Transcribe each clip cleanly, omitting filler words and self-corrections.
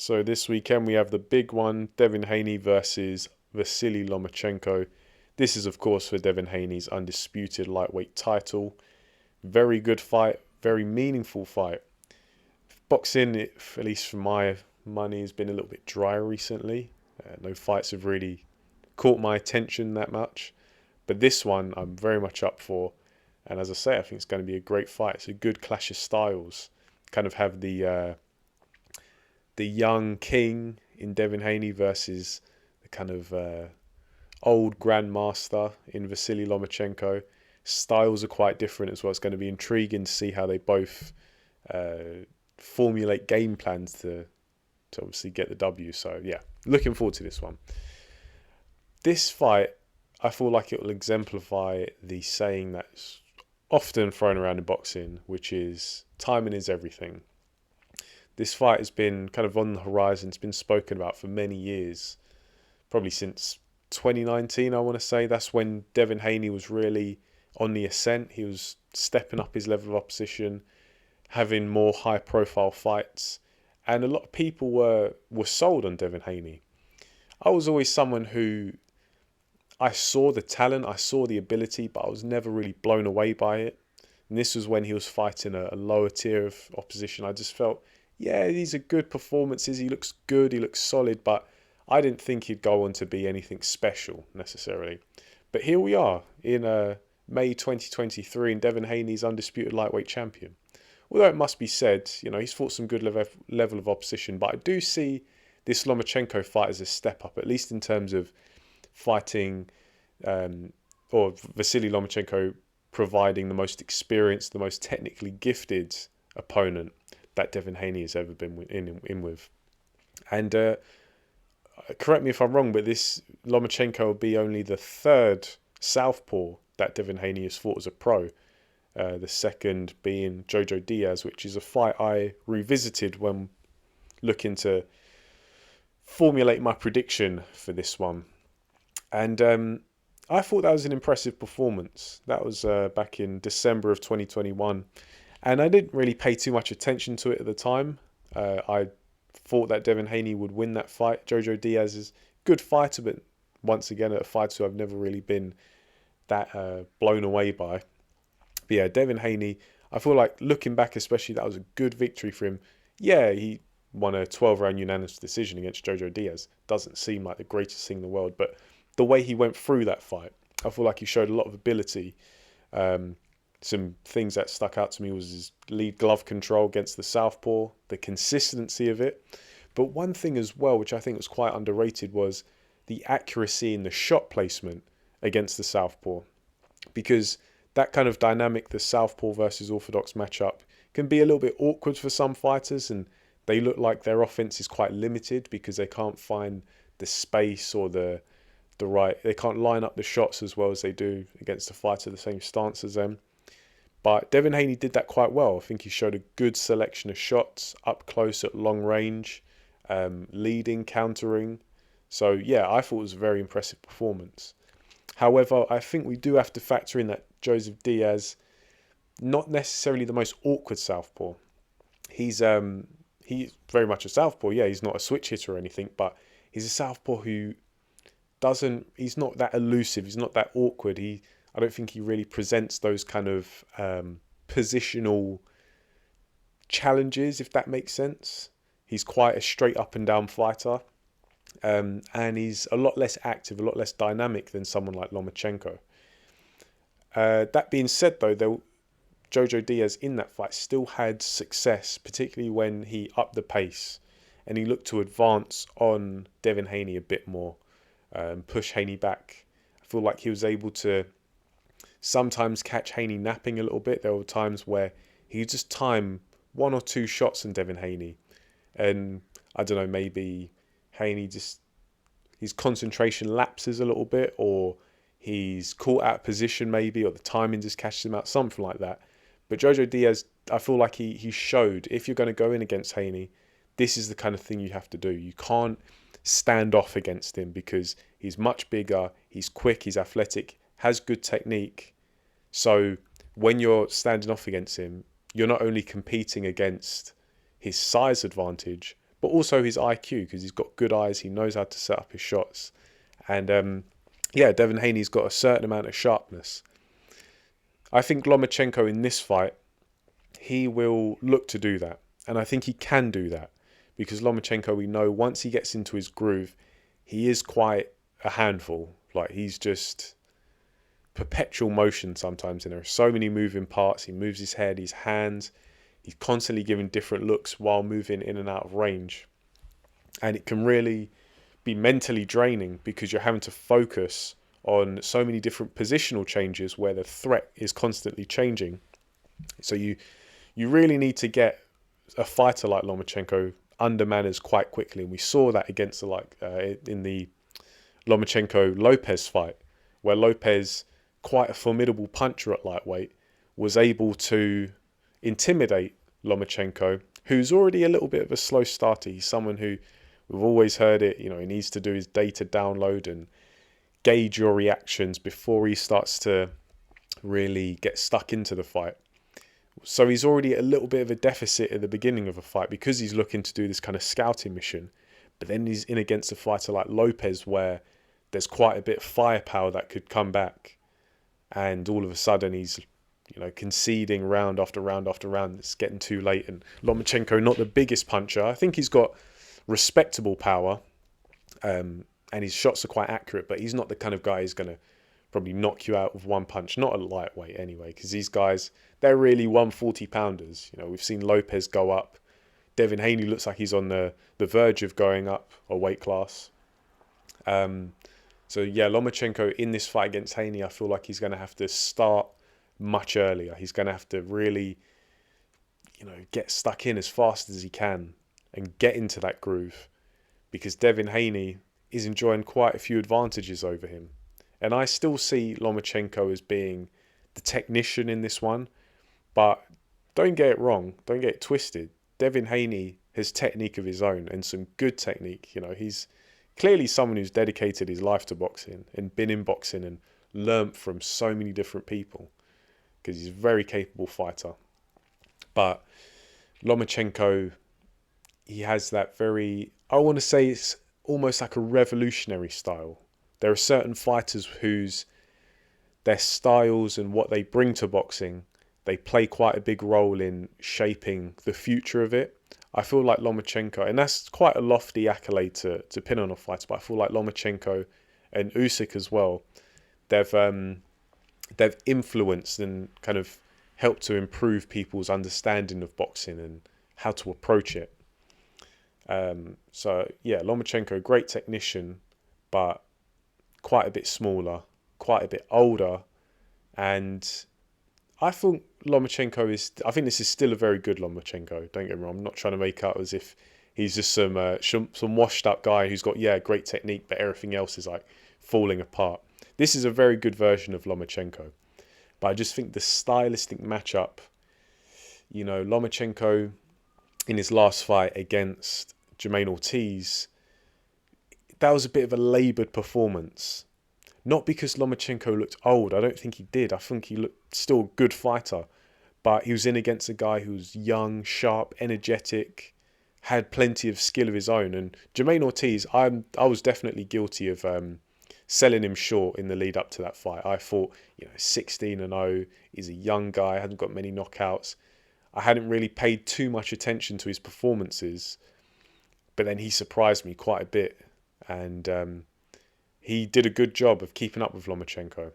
So this weekend we have the big one, Devin Haney versus Vasiliy Lomachenko. This is, of course, for Devin Haney's undisputed lightweight title. Very good fight, very meaningful fight. Boxing, at least for my money, has been a little bit dry recently. No fights have really caught my attention that much. But this one I'm very much up for. And as I say, I think it's going to be a great fight. It's a good clash of styles. Kind of have the young king in Devin Haney versus the kind of old grandmaster in Vasiliy Lomachenko. Styles are quite different as well. It's going to be intriguing to see how they both formulate game plans to obviously get the W. So yeah, looking forward to this one. This fight, I feel like it will exemplify the saying that's often thrown around in boxing, which is timing is everything. This fight has been kind of on the horizon. It's been spoken about for many years, probably since 2019, I want to say. That's when Devin Haney was really on the ascent. He was stepping up his level of opposition, having more high-profile fights, and a lot of people were sold on Devin Haney. I was always someone who I saw the talent, I saw the ability, but I was never really blown away by it. And this was when he was fighting a lower tier of opposition. I just felt, yeah, these are good performances. He looks good, he looks solid, but I didn't think he'd go on to be anything special necessarily. But here we are in May 2023, and Devin Haney's undisputed lightweight champion. Although it must be said, he's fought some good level of opposition, but I do see this Lomachenko fight as a step up, at least in terms of fighting, or Vasiliy Lomachenko providing the most experienced, the most technically gifted opponent that Devin Haney has ever been in with. And correct me if I'm wrong, but this Lomachenko will be only the third southpaw that Devin Haney has fought as a pro. The second being Jojo Diaz, which is a fight I revisited when looking to formulate my prediction for this one. And I thought that was an impressive performance. That was back in December of 2021. And I didn't really pay too much attention to it at the time. I thought that Devin Haney would win that fight. Jojo Diaz is a good fighter, but once again, a fighter who I've never really been that blown away by. But yeah, Devin Haney, I feel like looking back especially, that was a good victory for him. Yeah, he won a 12-round unanimous decision against Jojo Diaz. Doesn't seem like the greatest thing in the world, but the way he went through that fight, I feel like he showed a lot of ability. Some things that stuck out to me was his lead glove control against the southpaw, the consistency of it. But one thing as well, which I think was quite underrated, was the accuracy in the shot placement against the southpaw. Because that kind of dynamic, the southpaw versus orthodox matchup, can be a little bit awkward for some fighters, and they look like their offense is quite limited because they can't find the space or the right, they can't line up the shots as well as they do against a fighter the same stance as them. But Devin Haney did that quite well. I think he showed a good selection of shots up close at long range, leading, countering. So yeah, I thought it was a very impressive performance. However, I think we do have to factor in that Joseph Diaz, not necessarily the most awkward southpaw. He's very much a southpaw. Yeah, he's not a switch hitter or anything, but he's a southpaw who he's not that elusive. He's not that awkward. I don't think he really presents those kind of positional challenges, if that makes sense. He's quite a straight up and down fighter. And he's a lot less active, a lot less dynamic than someone like Lomachenko. That being said, though, Jojo Diaz in that fight still had success, particularly when he upped the pace and he looked to advance on Devin Haney a bit more, push Haney back. I feel like he was able to sometimes catch Haney napping a little bit. There were times where he would just time one or two shots on Devin Haney. And I don't know, maybe Haney his concentration lapses a little bit, or he's caught out of position maybe, or the timing just catches him out, something like that. But Jojo Diaz, I feel like he showed, if you're going to go in against Haney, this is the kind of thing you have to do. You can't stand off against him because he's much bigger, he's quick, he's athletic, has good technique. So when you're standing off against him, you're not only competing against his size advantage, but also his IQ, because he's got good eyes. He knows how to set up his shots. And yeah, Devin Haney's got a certain amount of sharpness. I think Lomachenko in this fight, he will look to do that. And I think he can do that. Because Lomachenko, we know, once he gets into his groove, he is quite a handful. Like, he's just perpetual motion sometimes. And there are so many moving parts. He moves his head, his hands. He's constantly giving different looks while moving in and out of range. And it can really be mentally draining because you're having to focus on so many different positional changes where the threat is constantly changing. So you really need to get a fighter like Lomachenko under manners quite quickly. And we saw that against in the Lomachenko-Lopez fight, where Lopez, quite a formidable puncher at lightweight, was able to intimidate Lomachenko, who's already a little bit of a slow starter. He's someone who, we've always heard it, he needs to do his data download and gauge your reactions before he starts to really get stuck into the fight. So he's already a little bit of a deficit at the beginning of a fight because he's looking to do this kind of scouting mission. But then he's in against a fighter like Lopez where there's quite a bit of firepower that could come back. And all of a sudden he's, conceding round after round after round. It's getting too late. And Lomachenko, not the biggest puncher. I think he's got respectable power. And his shots are quite accurate. But he's not the kind of guy who's going to probably knock you out with one punch. Not a lightweight anyway. Because these guys, they're really 140-pounders. We've seen Lopez go up. Devin Haney looks like he's on the verge of going up a weight class. So yeah, Lomachenko in this fight against Haney, I feel like he's going to have to start much earlier. He's going to have to really, get stuck in as fast as he can and get into that groove, because Devin Haney is enjoying quite a few advantages over him. And I still see Lomachenko as being the technician in this one, but don't get it wrong, don't get it twisted. Devin Haney has technique of his own and some good technique. He's clearly someone who's dedicated his life to boxing and been in boxing and learnt from so many different people, because he's a very capable fighter. But Lomachenko, he has that very, I want to say it's almost like a revolutionary style. There are certain fighters whose their styles and what they bring to boxing, they play quite a big role in shaping the future of it. I feel like Lomachenko, and that's quite a lofty accolade to pin on a fighter, but I feel like Lomachenko and Usyk as well, they've influenced and kind of helped to improve people's understanding of boxing and how to approach it. So yeah, Lomachenko, great technician, but quite a bit smaller, quite a bit older, and I think I think this is still a very good Lomachenko. Don't get me wrong, I'm not trying to make out as if he's just some washed up guy who's got, great technique, but everything else is like falling apart. This is a very good version of Lomachenko. But I just think the stylistic matchup, Lomachenko in his last fight against Jermaine Ortiz, that was a bit of a laboured performance. Not because Lomachenko looked old. I don't think he did. I think he looked still a good fighter. But he was in against a guy who was young, sharp, energetic, had plenty of skill of his own. And Jermaine Ortiz, I was definitely guilty of selling him short in the lead up to that fight. I thought, 16-0, he's a young guy, hadn't got many knockouts. I hadn't really paid too much attention to his performances. But then he surprised me quite a bit. And he did a good job of keeping up with Lomachenko.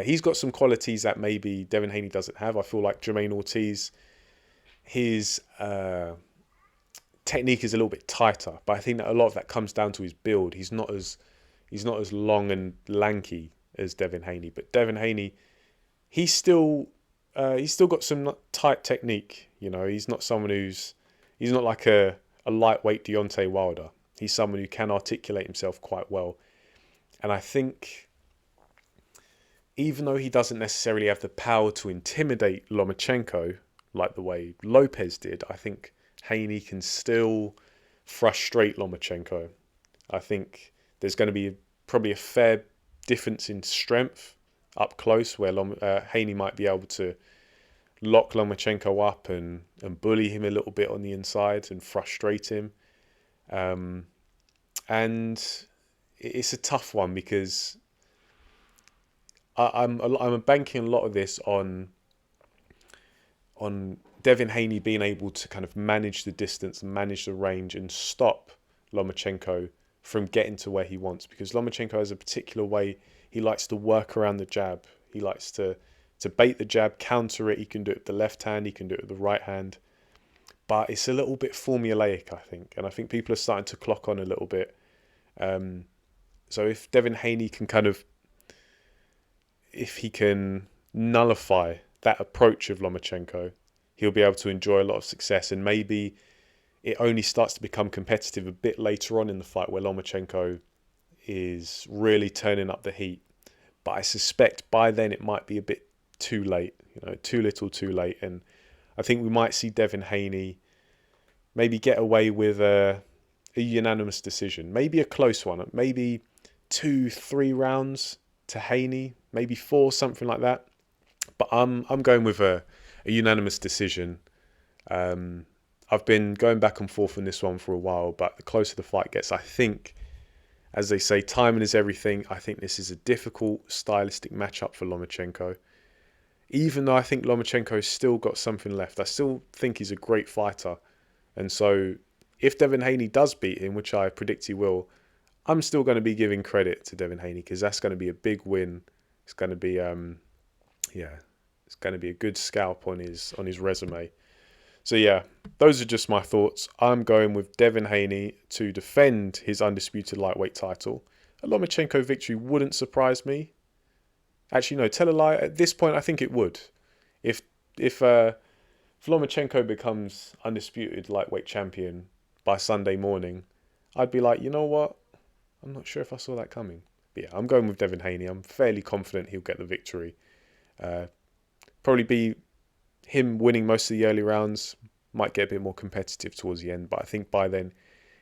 He's got some qualities that maybe Devin Haney doesn't have. I feel like Jermaine Ortiz, his technique is a little bit tighter, but I think that a lot of that comes down to his build. He's not as long and lanky as Devin Haney, but Devin Haney, he's still got some tight technique. He's not someone he's not like a lightweight Deontay Wilder. He's someone who can articulate himself quite well. And I think even though he doesn't necessarily have the power to intimidate Lomachenko like the way Lopez did, I think Haney can still frustrate Lomachenko. I think there's going to be probably a fair difference in strength up close where Haney might be able to lock Lomachenko up and bully him a little bit on the inside and frustrate him. And it's a tough one because I'm banking a lot of this on Devin Haney being able to kind of manage the distance and manage the range and stop Lomachenko from getting to where he wants, because Lomachenko has a particular way he likes to work around the jab. He likes to bait the jab, counter it. He can do it with the left hand, he can do it with the right hand, but it's a little bit formulaic, I think, and I think people are starting to clock on a little bit. So if Devin Haney can if he can nullify that approach of Lomachenko, he'll be able to enjoy a lot of success, and maybe it only starts to become competitive a bit later on in the fight where Lomachenko is really turning up the heat. But I suspect by then it might be a bit too late, too little too late. And I think we might see Devin Haney maybe get away with a unanimous decision, maybe a close one, maybe 2-3 rounds to Haney, maybe 4, something like that. But I'm going with a unanimous decision. I've been going back and forth on this one for a while, but the closer the fight gets, I think, as they say, timing is everything. I think this is a difficult stylistic matchup for Lomachenko. Even though I think Lomachenko's still got something left, I still think he's a great fighter. And so if Devin Haney does beat him, which I predict he will, I'm still going to be giving credit to Devin Haney, because that's going to be a big win. It's going to be, it's going to be a good scalp on his resume. So yeah, those are just my thoughts. I'm going with Devin Haney to defend his undisputed lightweight title. A Lomachenko victory wouldn't surprise me. Actually, no, tell a lie. At this point, I think it would. If Lomachenko becomes undisputed lightweight champion by Sunday morning, I'd be like, you know what? I'm not sure if I saw that coming. But yeah, I'm going with Devin Haney. I'm fairly confident he'll get the victory. Probably be him winning most of the early rounds, might get a bit more competitive towards the end, but I think by then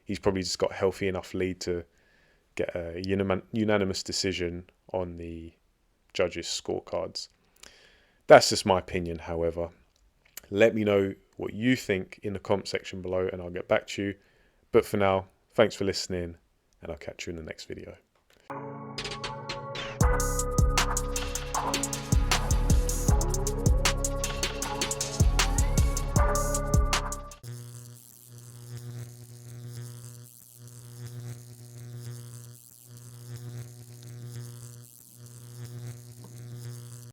he's probably just got a healthy enough lead to get a unanimous decision on the judges' scorecards. That's just my opinion, however. Let me know what you think in the comment section below and I'll get back to you. But for now, thanks for listening and I'll catch you in the next video.